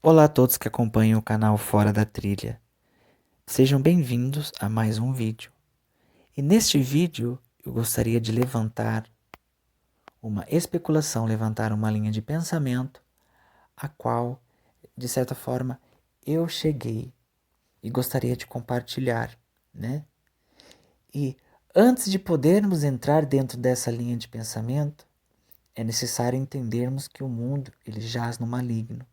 Olá a todos que acompanham o canal Fora da Trilha. Sejam bem-vindos a mais um vídeo. E neste vídeo eu gostaria de levantar uma especulação, levantar uma linha de pensamento, a qual, de certa forma, eu cheguei e gostaria de compartilhar, né? E antes de podermos entrar dentro dessa linha de pensamento, é necessário entendermos que o mundo ele jaz no maligno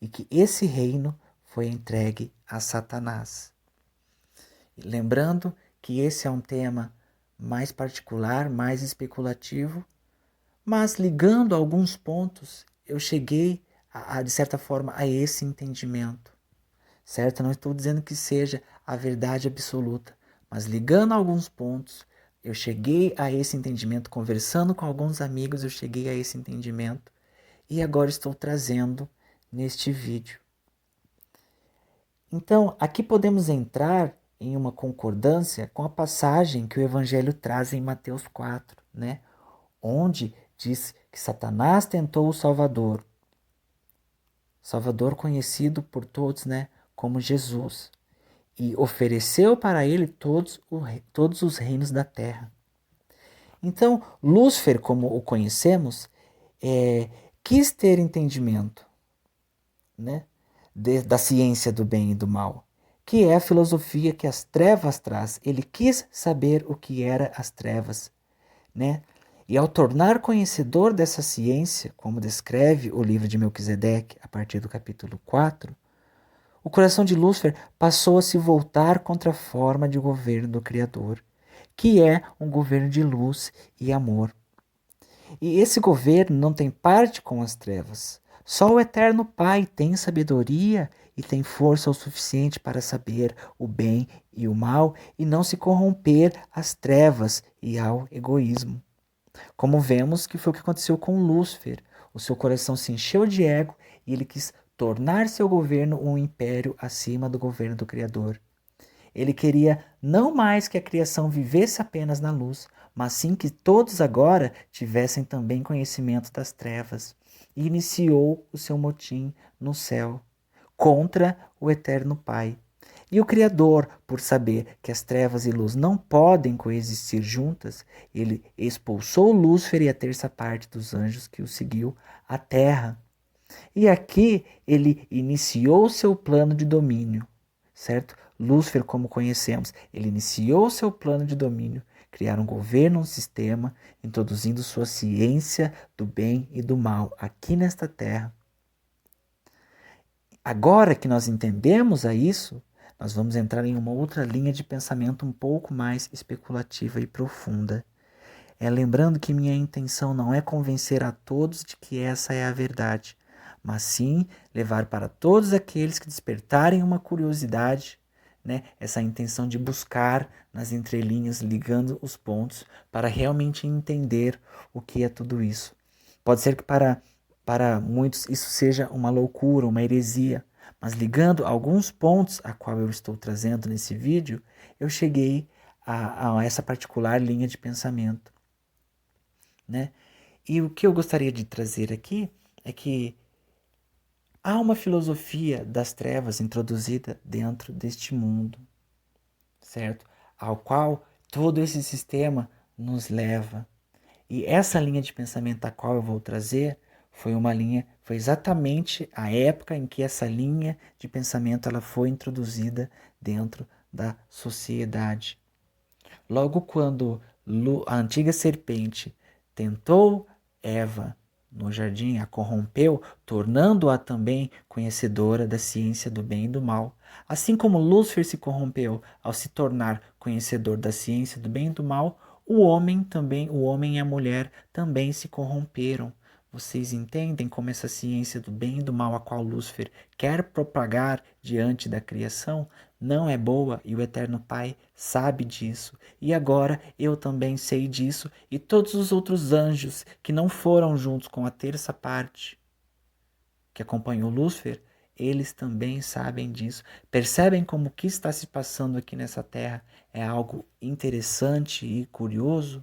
e que esse reino foi entregue a Satanás. Lembrando que esse é um tema mais particular, mais especulativo, mas ligando alguns pontos, eu cheguei, de certa forma, a esse entendimento, certo? Não estou dizendo que seja a verdade absoluta, mas ligando alguns pontos, eu cheguei a esse entendimento, conversando com alguns amigos, eu cheguei a esse entendimento e agora estou trazendo neste vídeo. Então, aqui podemos entrar em uma concordância com a passagem que o Evangelho traz em Mateus 4, né? Onde diz que Satanás tentou o Salvador conhecido por todos, né, como Jesus, e ofereceu para ele todos os reinos da terra. Então, Lúcifer, como o conhecemos, quis ter entendimento, né, da ciência do bem e do mal, que é a filosofia que as trevas traz. Ele quis saber o que era as trevas, né? E ao tornar conhecedor dessa ciência, como descreve o livro de Melquisedeque, a partir do capítulo 4, o coração de Lúcifer passou a se voltar contra a forma de governo do Criador, que é um governo de luz e amor. E esse governo não tem parte com as trevas. Só o Eterno Pai tem sabedoria e tem força o suficiente para saber o bem e o mal e não se corromper às trevas e ao egoísmo. Como vemos que foi o que aconteceu com Lúcifer. O seu coração se encheu de ego e ele quis tornar seu governo um império acima do governo do Criador. Ele queria não mais que a criação vivesse apenas na luz, mas sim que todos agora tivessem também conhecimento das trevas. E iniciou o seu motim no céu, contra o Eterno Pai. E o Criador, por saber que as trevas e luz não podem coexistir juntas, ele expulsou Lúcifer e a terça parte dos anjos que o seguiu à terra. E aqui ele iniciou seu plano de domínio, certo? Lúcifer, como conhecemos, ele iniciou seu plano de domínio, criar um governo, um sistema, introduzindo sua ciência do bem e do mal aqui nesta terra. Agora que nós entendemos a isso, nós vamos entrar em uma outra linha de pensamento um pouco mais especulativa e profunda. Lembrando que minha intenção não é convencer a todos de que essa é a verdade, mas sim levar para todos aqueles que despertarem uma curiosidade, né, essa intenção de buscar nas entrelinhas, ligando os pontos, para realmente entender o que é tudo isso. Pode ser que para muitos isso seja uma loucura, uma heresia, mas ligando alguns pontos a qual eu estou trazendo nesse vídeo, eu cheguei a essa particular linha de pensamento, né? E o que eu gostaria de trazer aqui é que há uma filosofia das trevas introduzida dentro deste mundo, certo? Ao qual todo esse sistema nos leva. E essa linha de pensamento a qual eu vou trazer foi exatamente a época em que essa linha de pensamento ela foi introduzida dentro da sociedade. Logo quando a antiga serpente tentou Eva no jardim, a corrompeu, tornando-a também conhecedora da ciência do bem e do mal. Assim como Lúcifer se corrompeu ao se tornar conhecedor da ciência do bem e do mal, o homem e a mulher também se corromperam. Vocês entendem como essa ciência do bem e do mal a qual Lúcifer quer propagar diante da criação não é boa e o Eterno Pai sabe disso. E agora eu também sei disso e todos os outros anjos que não foram juntos com a terça parte que acompanhou Lúcifer, eles também sabem disso. Percebem como o que está se passando aqui nessa terra é algo interessante e curioso?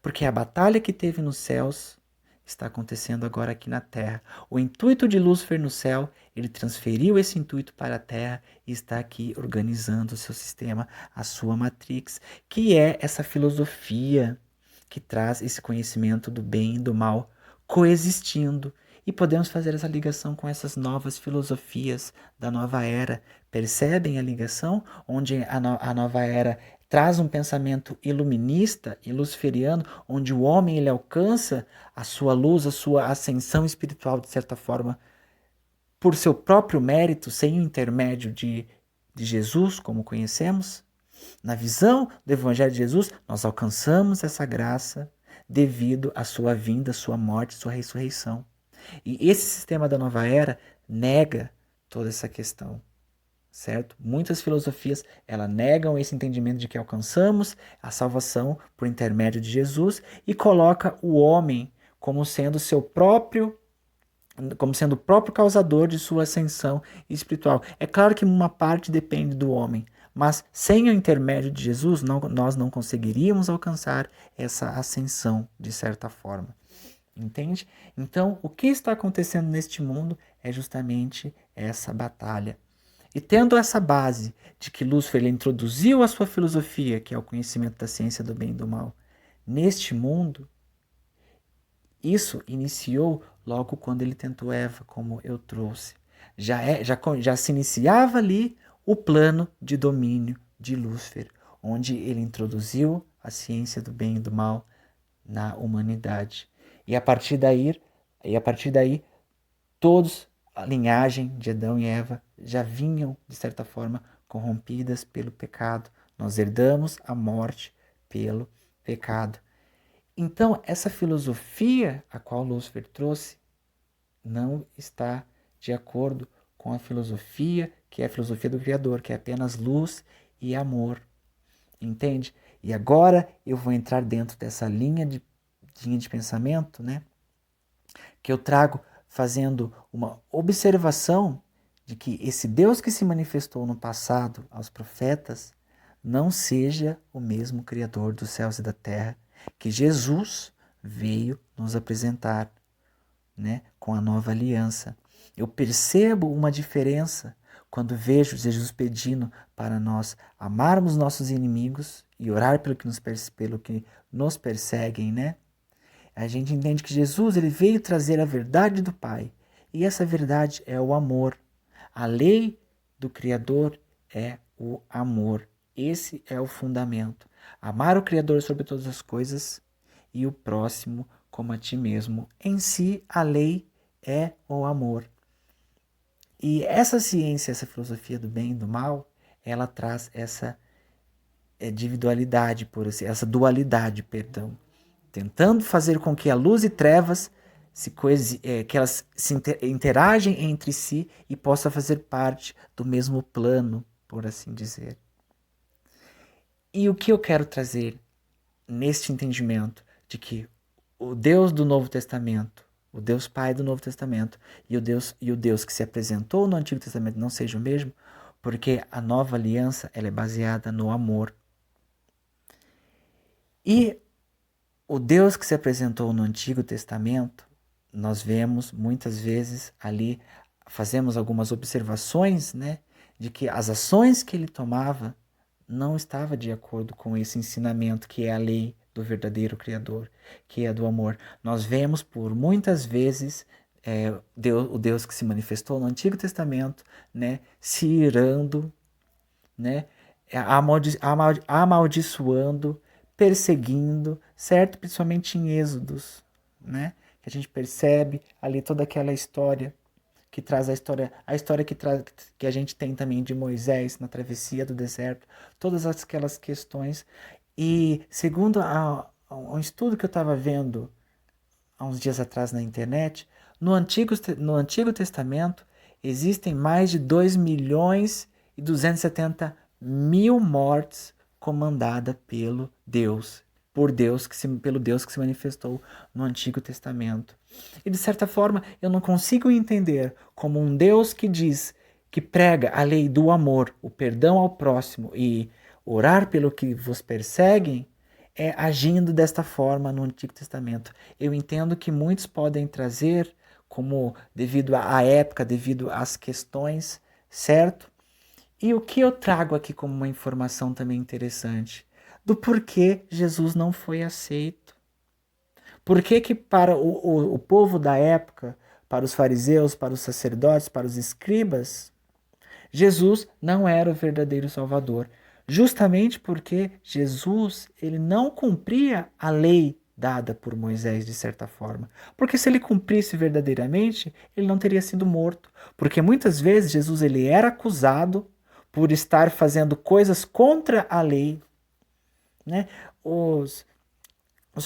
Porque a batalha que teve nos céus está acontecendo agora aqui na Terra. O intuito de Lúcifer no céu, ele transferiu esse intuito para a Terra e está aqui organizando o seu sistema, a sua matrix, que é essa filosofia que traz esse conhecimento do bem e do mal coexistindo. E podemos fazer essa ligação com essas novas filosofias da nova era. Percebem a ligação? Onde a nova era traz um pensamento iluminista e luciferiano, onde o homem ele alcança a sua luz, a sua ascensão espiritual, de certa forma, por seu próprio mérito, sem o intermédio de Jesus, como conhecemos. Na visão do Evangelho de Jesus, nós alcançamos essa graça devido à sua vinda, sua morte, sua ressurreição. E esse sistema da nova era nega toda essa questão, certo? Muitas filosofias, elas negam esse entendimento de que alcançamos a salvação por intermédio de Jesus e coloca o homem como sendo o próprio causador de sua ascensão espiritual. É claro que uma parte depende do homem, mas sem o intermédio de Jesus, nós não conseguiríamos alcançar essa ascensão de certa forma. Entende? Então, o que está acontecendo neste mundo é justamente essa batalha. E tendo essa base de que Lúcifer ele introduziu a sua filosofia, que é o conhecimento da ciência do bem e do mal, neste mundo, isso iniciou logo quando ele tentou Eva, como eu trouxe. Já se iniciava ali o plano de domínio de Lúcifer, onde ele introduziu a ciência do bem e do mal na humanidade. E a partir daí, todos, a linhagem de Adão e Eva, já vinham, de certa forma, corrompidas pelo pecado. Nós herdamos a morte pelo pecado. Então, essa filosofia a qual Lúcifer trouxe não está de acordo com a filosofia que é a filosofia do Criador, que é apenas luz e amor. Entende? E agora eu vou entrar dentro dessa linha de pensamento, né? Que eu trago fazendo uma observação de que esse Deus que se manifestou no passado aos profetas não seja o mesmo Criador dos céus e da terra que Jesus veio nos apresentar, né, com a nova aliança. Eu percebo uma diferença quando vejo Jesus pedindo para nós amarmos nossos inimigos e orar pelo que nos perseguem, né? A gente entende que Jesus ele veio trazer a verdade do Pai. E essa verdade é o amor. A lei do Criador é o amor. Esse é o fundamento. Amar o Criador sobre todas as coisas e o próximo como a ti mesmo. Em si, a lei é o amor. E essa ciência, essa filosofia do bem e do mal, ela traz essa individualidade, essa dualidade, perdão. Tentando fazer com que a luz e trevas que elas interagem entre si e possam fazer parte do mesmo plano, por assim dizer. E o que eu quero trazer neste entendimento de que o Deus do Novo Testamento, o Deus Pai do Novo Testamento e o Deus que se apresentou no Antigo Testamento não seja o mesmo, porque a nova aliança ela é baseada no amor. E o Deus que se apresentou no Antigo Testamento, nós vemos muitas vezes ali, fazemos algumas observações, né, de que as ações que ele tomava não estavam de acordo com esse ensinamento que é a lei do verdadeiro Criador, que é do amor. Nós vemos por muitas vezes o Deus que se manifestou no Antigo Testamento, né, se irando, né, amaldiçoando, perseguindo, certo? Principalmente em Êxodos, né? Que a gente percebe ali toda aquela história que traz a história que a gente tem também de Moisés na travessia do deserto, todas aquelas questões. E segundo um estudo que eu estava vendo há uns dias atrás na internet, no Antigo Testamento existem mais de 2.270.000 mortes comandada pelo Deus que se manifestou no Antigo Testamento. E de certa forma, eu não consigo entender como um Deus que prega a lei do amor, o perdão ao próximo e orar pelo que vos perseguem, agindo desta forma no Antigo Testamento. Eu entendo que muitos podem trazer, como devido à época, devido às questões, certo? E o que eu trago aqui como uma informação também interessante? Do porquê Jesus não foi aceito. Por que que para o povo da época, para os fariseus, para os sacerdotes, para os escribas, Jesus não era o verdadeiro Salvador? Justamente porque Jesus ele não cumpria a lei dada por Moisés de certa forma. Porque se ele cumprisse verdadeiramente, ele não teria sido morto. Porque muitas vezes Jesus ele era acusado por estar fazendo coisas contra a lei, né? Os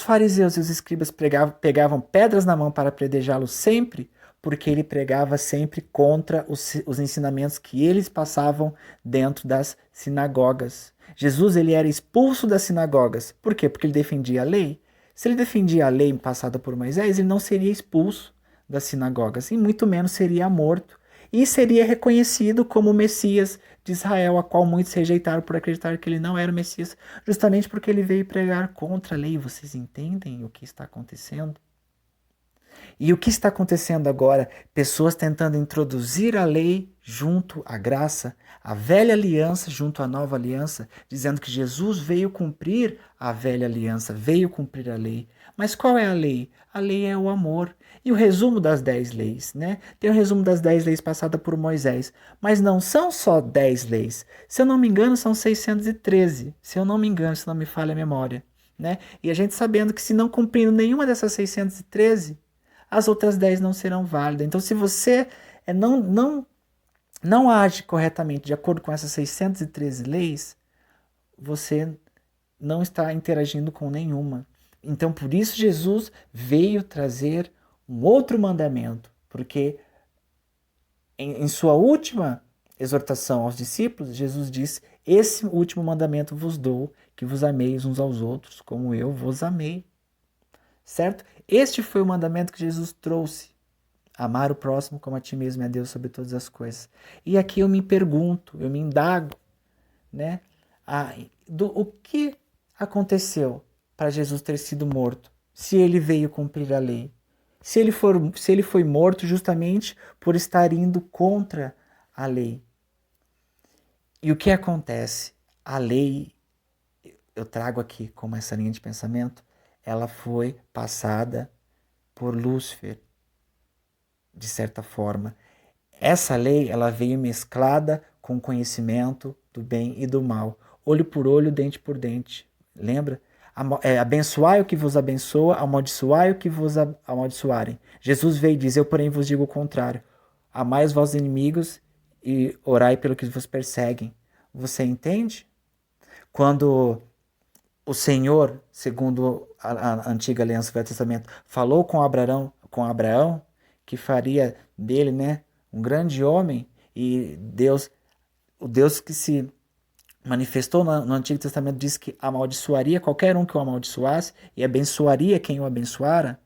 fariseus e os escribas pegavam pedras na mão para apedrejá-lo sempre, porque ele pregava sempre contra os ensinamentos que eles passavam dentro das sinagogas. Jesus ele era expulso das sinagogas. Por quê? Porque ele defendia a lei. Se ele defendia a lei passada por Moisés, ele não seria expulso das sinagogas, e muito menos seria morto. E seria reconhecido como o Messias de Israel, a qual muitos rejeitaram por acreditar que ele não era o Messias, justamente porque ele veio pregar contra a lei. Vocês entendem o que está acontecendo? E o que está acontecendo agora? Pessoas tentando introduzir a lei junto à graça, a velha aliança junto à nova aliança, dizendo que Jesus veio cumprir a velha aliança, veio cumprir a lei. Mas qual é a lei? A lei é o amor. E o resumo das 10 leis, né? Tem o resumo das 10 leis passada por Moisés. Mas não são só 10 leis. Se eu não me engano, são 613. Se eu não me engano, se não me falha a memória. Né? E a gente sabendo que se não cumprindo nenhuma dessas 613, as outras 10 não serão válidas. Então, se você não age corretamente de acordo com essas 613 leis, você não está interagindo com nenhuma. Então, por isso Jesus veio trazer um outro mandamento, porque em sua última exortação aos discípulos, Jesus disse: esse último mandamento vos dou, que vos ameis uns aos outros, como eu vos amei. Certo? Este foi o mandamento que Jesus trouxe. Amar o próximo como a ti mesmo é Deus sobre todas as coisas. E aqui eu me pergunto, eu me indago, né? O que aconteceu para Jesus ter sido morto, se ele veio cumprir a lei? Se ele foi morto justamente por estar indo contra a lei. E o que acontece? A lei, eu trago aqui como essa linha de pensamento, ela foi passada por Lúcifer, de certa forma. Essa lei ela veio mesclada com o conhecimento do bem e do mal. Olho por olho, dente por dente. Lembra? Abençoai o que vos abençoa, amaldiçoai o que vos amaldiçoarem. Jesus veio e diz: eu, porém, vos digo o contrário. Amai os vossos inimigos e orai pelo que vos perseguem. Você entende? Quando o Senhor, segundo a antiga aliança do Velho Testamento, falou com Abraão que faria dele, né, um grande homem, e o Deus que se manifestou no Antigo Testamento diz que amaldiçoaria qualquer um que o amaldiçoasse e abençoaria quem o abençoara.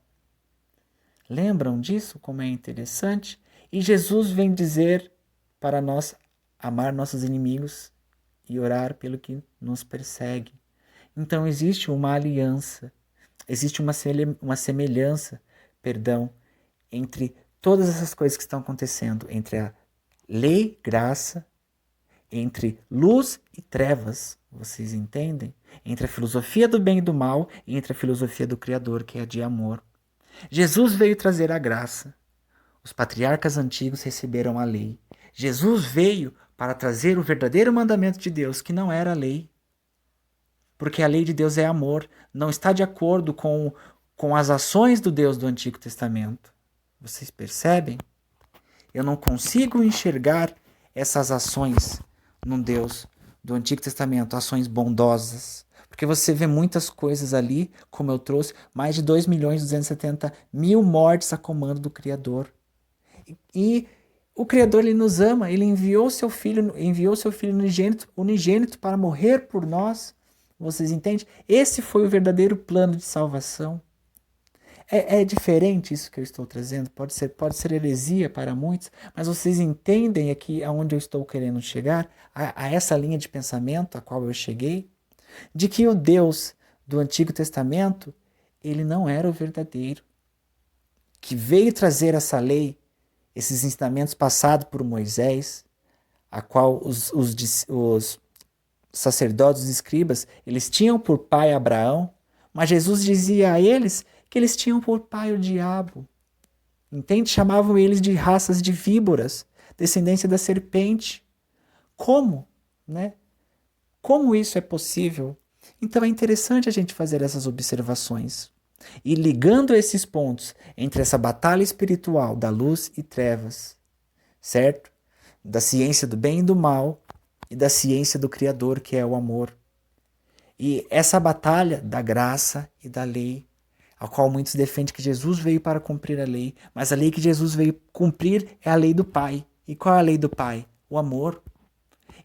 Lembram disso? Como é interessante? E Jesus vem dizer para nós amar nossos inimigos e orar pelo que nos persegue. Então existe uma aliança, existe uma semelhança, entre todas essas coisas que estão acontecendo, entre a lei, graça, entre luz e trevas, vocês entendem? Entre a filosofia do bem e do mal e entre a filosofia do Criador, que é a de amor. Jesus veio trazer a graça. Os patriarcas antigos receberam a lei. Jesus veio para trazer o verdadeiro mandamento de Deus, que não era a lei. Porque a lei de Deus é amor, não está de acordo com as ações do Deus do Antigo Testamento. Vocês percebem? Eu não consigo enxergar essas ações num Deus do Antigo Testamento, ações bondosas. Porque você vê muitas coisas ali, como eu trouxe, mais de 2.270.000 mortes a comando do Criador. E o Criador ele nos ama, ele enviou seu filho unigênito para morrer por nós. Vocês entendem? Esse foi o verdadeiro plano de salvação. É diferente isso que eu estou trazendo, pode ser heresia para muitos, mas vocês entendem aqui aonde eu estou querendo chegar, a essa linha de pensamento a qual eu cheguei, de que o Deus do Antigo Testamento, ele não era o verdadeiro, que veio trazer essa lei, esses ensinamentos passados por Moisés, a qual os sacerdotes, os escribas, eles tinham por pai Abraão, mas Jesus dizia a eles que eles tinham por pai o diabo. Entende? Chamavam eles de raças de víboras, descendência da serpente. Como? Né? Como isso é possível? Então é interessante a gente fazer essas observações. E ligando esses pontos entre essa batalha espiritual da luz e trevas, certo? Da ciência do bem e do mal e da ciência do Criador, que é o amor. E essa batalha da graça e da lei, a qual muitos defendem que Jesus veio para cumprir a lei, mas a lei que Jesus veio cumprir é a lei do Pai. E qual é a lei do Pai? O amor.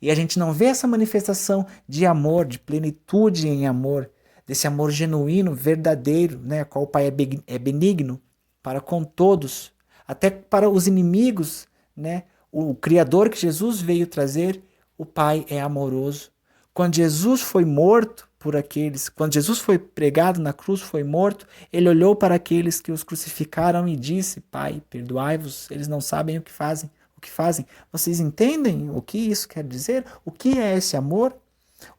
E a gente não vê essa manifestação de amor, de plenitude em amor, desse amor genuíno, verdadeiro, né, a qual o Pai é benigno para com todos, até para os inimigos, né? O Criador que Jesus veio trazer, o Pai é amoroso. Quando Jesus foi morto por aqueles, quando Jesus foi pregado na cruz, foi morto, ele olhou para aqueles que os crucificaram e disse: Pai, perdoai-vos, eles não sabem o que fazem. Vocês entendem o que isso quer dizer? O que é esse amor?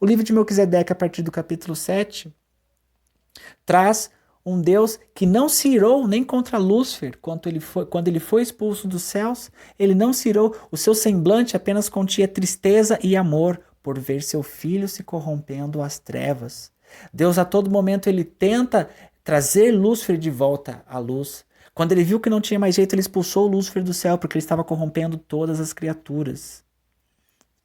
O livro de Melquisedeque, a partir do capítulo 7, traz um Deus que não se irou nem contra Lúcifer quando ele foi expulso dos céus. Ele não se irou, o seu semblante apenas continha tristeza e amor por ver seu filho se corrompendo às trevas. Deus a todo momento ele tenta trazer Lúcifer de volta à luz. Quando ele viu que não tinha mais jeito, ele expulsou Lúcifer do céu porque ele estava corrompendo todas as criaturas.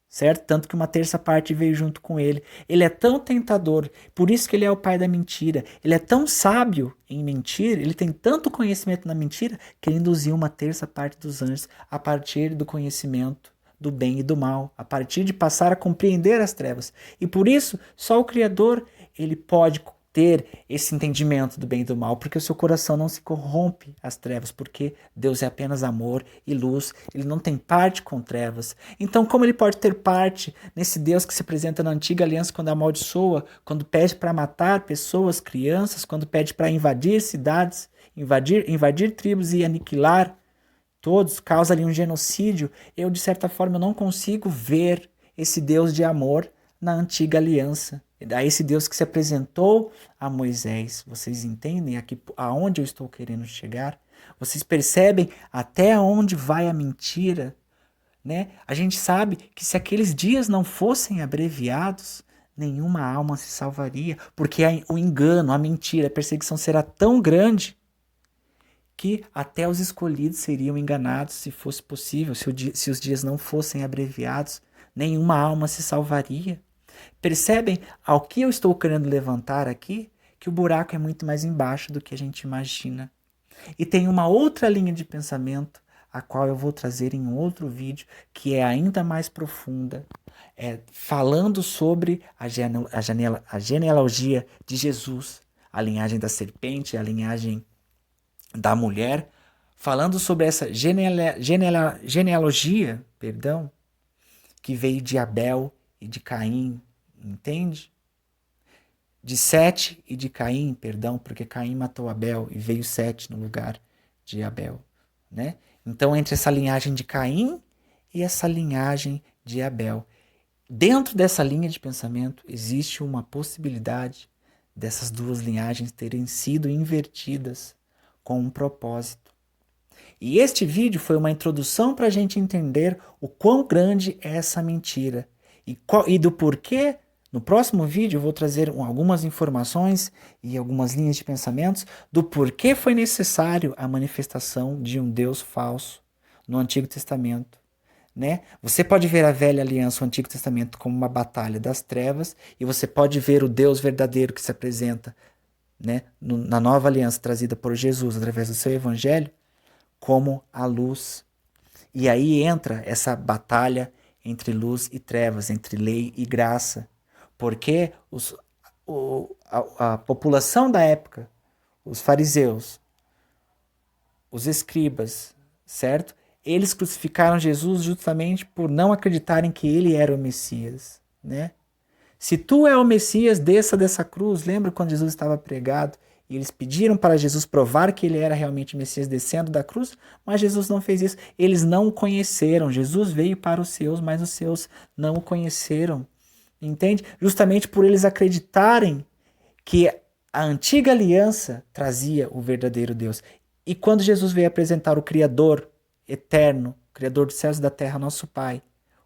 Certo? Tanto que uma terça parte veio junto com ele. Ele é tão tentador, por isso que ele é o pai da mentira. Ele é tão sábio em mentir, ele tem tanto conhecimento na mentira, que ele induziu uma terça parte dos anjos a partir do conhecimento do bem e do mal, a partir de passar a compreender as trevas. E por isso, só o Criador ele pode ter esse entendimento do bem e do mal, porque o seu coração não se corrompe às trevas, porque Deus é apenas amor e luz, ele não tem parte com trevas. Então, como ele pode ter parte nesse Deus que se apresenta na antiga aliança quando amaldiçoa, quando pede para matar pessoas, crianças, quando pede para invadir cidades, invadir tribos e aniquilar todos, causa ali um genocídio? Eu, de certa forma, eu não consigo ver esse Deus de amor na antiga aliança. A esse Deus que se apresentou a Moisés. Vocês entendem aqui aonde eu estou querendo chegar? Vocês percebem até onde vai a mentira? Né? A gente sabe que se aqueles dias não fossem abreviados, nenhuma alma se salvaria, porque o engano, a mentira, a perseguição será tão grande que até os escolhidos seriam enganados se fosse possível, se os dias não fossem abreviados, nenhuma alma se salvaria. Percebem ao que eu estou querendo levantar aqui? Que o buraco é muito mais embaixo do que a gente imagina. E tem uma outra linha de pensamento, a qual eu vou trazer em um outro vídeo, que é ainda mais profunda, falando sobre a genealogia de Jesus, a linhagem da serpente, a linhagem da mulher, falando sobre essa genealogia, que veio de Abel e de Caim, entende? De Sete e de Caim, porque Caim matou Abel e veio Sete no lugar de Abel, né? Então, entre essa linhagem de Caim e essa linhagem de Abel, dentro dessa linha de pensamento existe uma possibilidade dessas duas linhagens terem sido invertidas com um propósito. E este vídeo foi uma introdução para a gente entender o quão grande é essa mentira e do porquê. No próximo vídeo eu vou trazer algumas informações e algumas linhas de pensamentos do porquê foi necessário a manifestação de um Deus falso no Antigo Testamento. Né? Você pode ver a velha aliança, o Antigo Testamento, como uma batalha das trevas, e você pode ver o Deus verdadeiro que se apresenta, né, na nova aliança trazida por Jesus através do seu evangelho, como a luz. E aí entra essa batalha entre luz e trevas, entre lei e graça, porque a população da época, os fariseus, os escribas, certo? Eles crucificaram Jesus justamente por não acreditarem que ele era o Messias, né? Se tu é o Messias, desça dessa cruz. Lembra quando Jesus estava pregado e eles pediram para Jesus provar que ele era realmente o Messias descendo da cruz? Mas Jesus não fez isso. Eles não o conheceram. Jesus veio para os seus, mas os seus não o conheceram. Entende? Justamente por eles acreditarem que a antiga aliança trazia o verdadeiro Deus. E quando Jesus veio apresentar o Criador eterno, Criador dos céus e da terra, nosso Pai,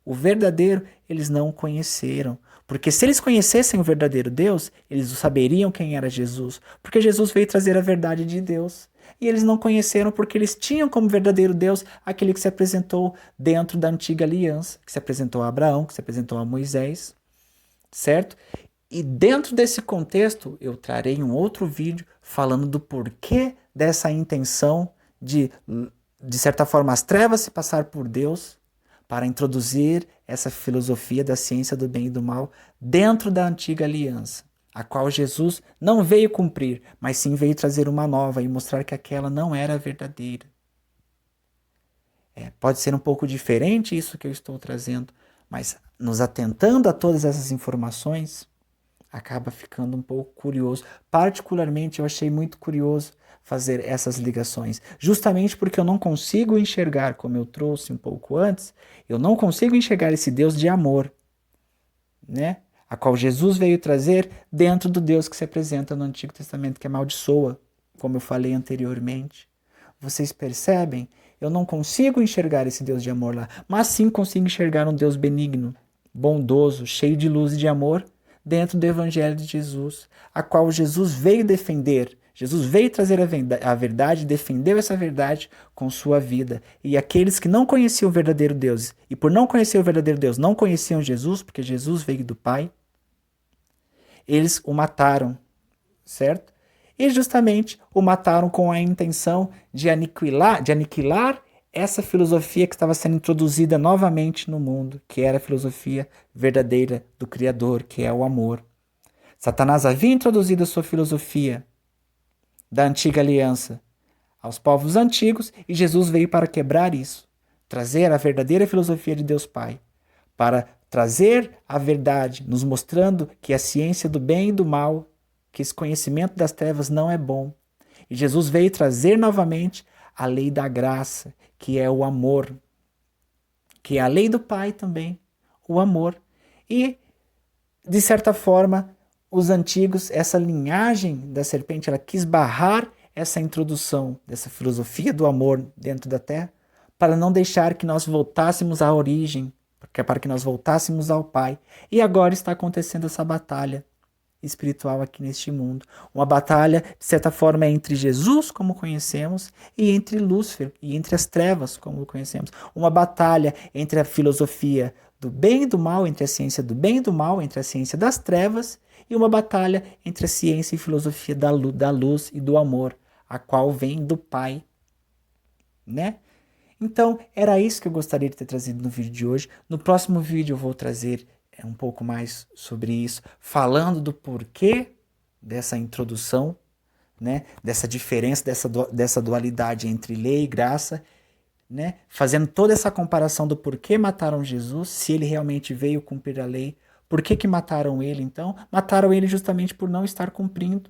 o verdadeiro, eles não o conheceram. Porque se eles conhecessem o verdadeiro Deus, eles saberiam quem era Jesus. Porque Jesus veio trazer a verdade de Deus. E eles não conheceram porque eles tinham como verdadeiro Deus aquele que se apresentou dentro da antiga aliança, que se apresentou a Abraão, que se apresentou a Moisés, certo? E dentro desse contexto, eu trarei um outro vídeo falando do porquê dessa intenção de certa forma, as trevas se passar por Deus para introduzir essa filosofia da ciência do bem e do mal dentro da antiga aliança, a qual Jesus não veio cumprir, mas sim veio trazer uma nova e mostrar que aquela não era verdadeira. Pode ser um pouco diferente isso que eu estou trazendo, mas nos atentando a todas essas informações, acaba ficando um pouco curioso. Particularmente, eu achei muito curioso fazer essas ligações, justamente porque eu não consigo enxergar, como eu trouxe um pouco antes, eu não consigo enxergar esse Deus de amor, né? A qual Jesus veio trazer dentro do Deus que se apresenta no Antigo Testamento, que amaldiçoa, como eu falei anteriormente. Vocês percebem? Eu não consigo enxergar esse Deus de amor lá, mas sim consigo enxergar um Deus benigno, bondoso, cheio de luz e de amor, dentro do Evangelho de Jesus, a qual Jesus veio defender. Jesus veio trazer a verdade, defendeu essa verdade com sua vida. E aqueles que não conheciam o verdadeiro Deus, e por não conhecer o verdadeiro Deus, não conheciam Jesus, porque Jesus veio do Pai, eles o mataram, certo? E justamente o mataram com a intenção de aniquilar essa filosofia que estava sendo introduzida novamente no mundo, que era a filosofia verdadeira do Criador, que é o amor. Satanás havia introduzido a sua filosofia da antiga aliança aos povos antigos e Jesus veio para quebrar isso, trazer a verdadeira filosofia de Deus Pai, para trazer a verdade, nos mostrando que a ciência do bem e do mal, que esse conhecimento das trevas não é bom. E Jesus veio trazer novamente a lei da graça, que é o amor, que é a lei do Pai também, o amor. E, de certa forma, os antigos, essa linhagem da serpente, ela quis barrar essa introdução dessa filosofia do amor dentro da terra, para não deixar que nós voltássemos à origem, para que nós voltássemos ao Pai. E agora está acontecendo essa batalha espiritual aqui neste mundo. Uma batalha, de certa forma, entre Jesus, como conhecemos, e entre Lúcifer, e entre as trevas, como conhecemos. Uma batalha entre a filosofia do bem e do mal, entre a ciência do bem e do mal, entre a ciência das trevas, e uma batalha entre a ciência e filosofia da luz e do amor, a qual vem do Pai, né? Então, era isso que eu gostaria de ter trazido no vídeo de hoje. No próximo vídeo eu vou trazer um pouco mais sobre isso, falando do porquê dessa introdução, né? Dessa diferença, dessa dualidade entre lei e graça, né? Fazendo toda essa comparação do porquê mataram Jesus, se ele realmente veio cumprir a lei. Por que mataram ele, então? Mataram ele justamente por não estar cumprindo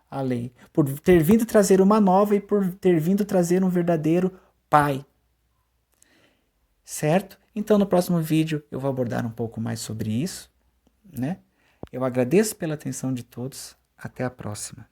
a lei, por ter vindo trazer uma nova e por ter vindo trazer um verdadeiro Pai. Certo? Então no próximo vídeo eu vou abordar um pouco mais sobre isso, né? Eu agradeço pela atenção de todos. Até a próxima.